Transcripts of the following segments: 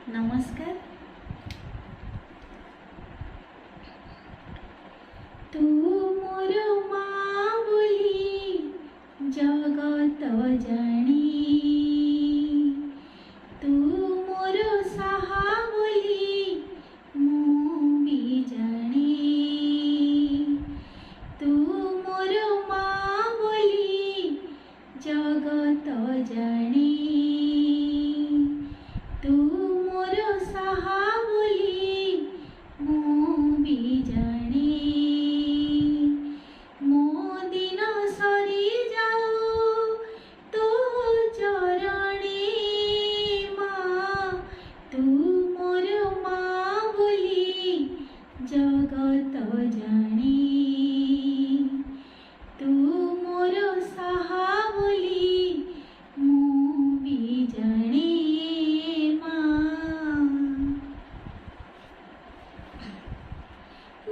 नमस्कार। तू मोर माँ बोली जगत जानी, तू मोर साहा बोली मु भी जानी। तू मोर माँ बोली जगत जानी, तू मोर साहा बोली मु भी जानी। मो दिन सरी जाऊ तो चरणी माँ, तू मोर माँ बोली जगत जानी, तू मोर साहा बोली मु भी जानी माँ।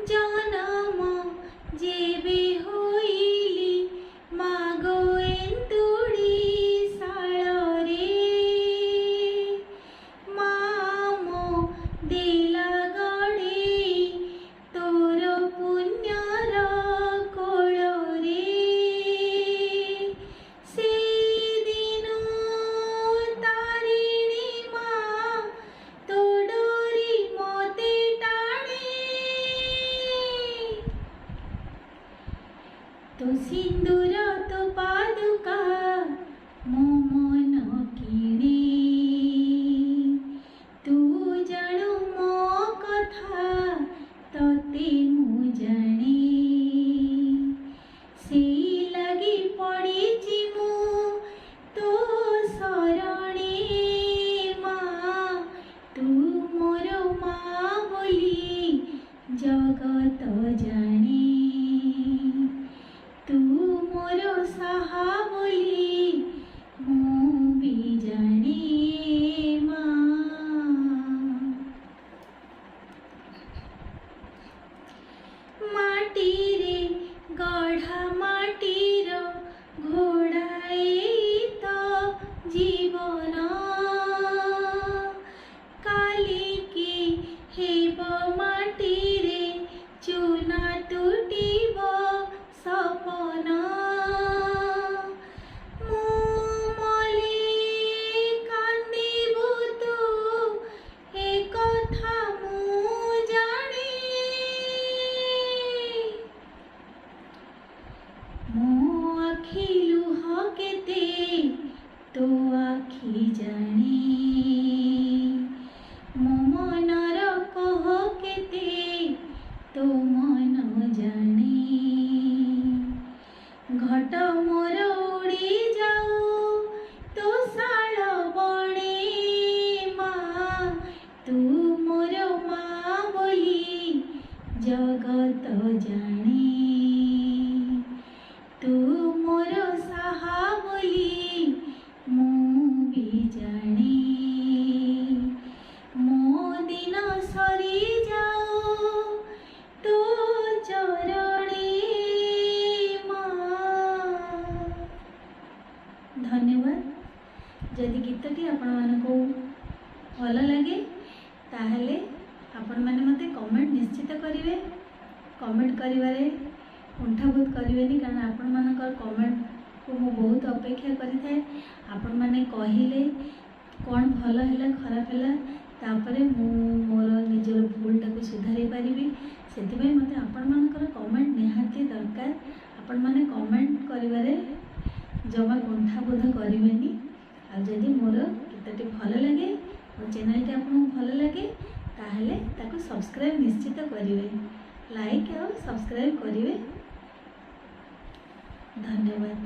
जनम जेबे होइली मागो एंतुड़ी साळरे, मामो देला गड़े तोर पुण्यर कोଳରେ। से दिनो तारिणी माँ तो डोरी मोते टाणे, तो सिंदूर तो पादुका मो मन किणे। तू जाणु मो कथा तते मु जाने, सेई लगी पड़ीची मु तो शरणे माँ, तू मोर माँ बोली जगत जाने, तू मोर साहा बोली मु भी जाने माँ। माटी रे गढ़ा माटीर घोड़ाए तो जीवन, काली की हेब माटी रे चूना टूटिब सपन। मु मले कांदिबु तू ए कथा मु जाने, मो आखि लुह केते तो आखि जाने, मो मनर कह केते तो मन जाने। घट मोर उड़ी जाऊ तो शाल बणे माँ, तू मोर माँ बोली जगत जाने, तू मोर साहा बोली मु भी जाने। मो दिन सरी जाऊ तो चरणे माँ। धन्यवाद। जदि गीतटी आपण मानकु भल लगे ताहले आपण माने मते कमेंट निश्चित करिवे। कमेंट करिवारे कुंठाबोध करिवेनी, कारण आपण मानकर कमेंट को मु बहुत अपेक्षा करिथाए। आपण माने कहिले कौन भल है खराब है तापरे मु मोर निजर भूलटा को सुधारी पारिबी। सेथिबे मते आपण मानकर कमेंट निहाती दरकार। आपण माने कमेंट करिवारे जमा कुंठाबोध करिवेनी। आ जदि मोर गीतटी भल लगे और चैनल टी आपको भल लगे ताहले ताको सब्सक्राइब निश्चित करिवे, लाइक और सब्सक्राइब करिवे। धन्यवाद।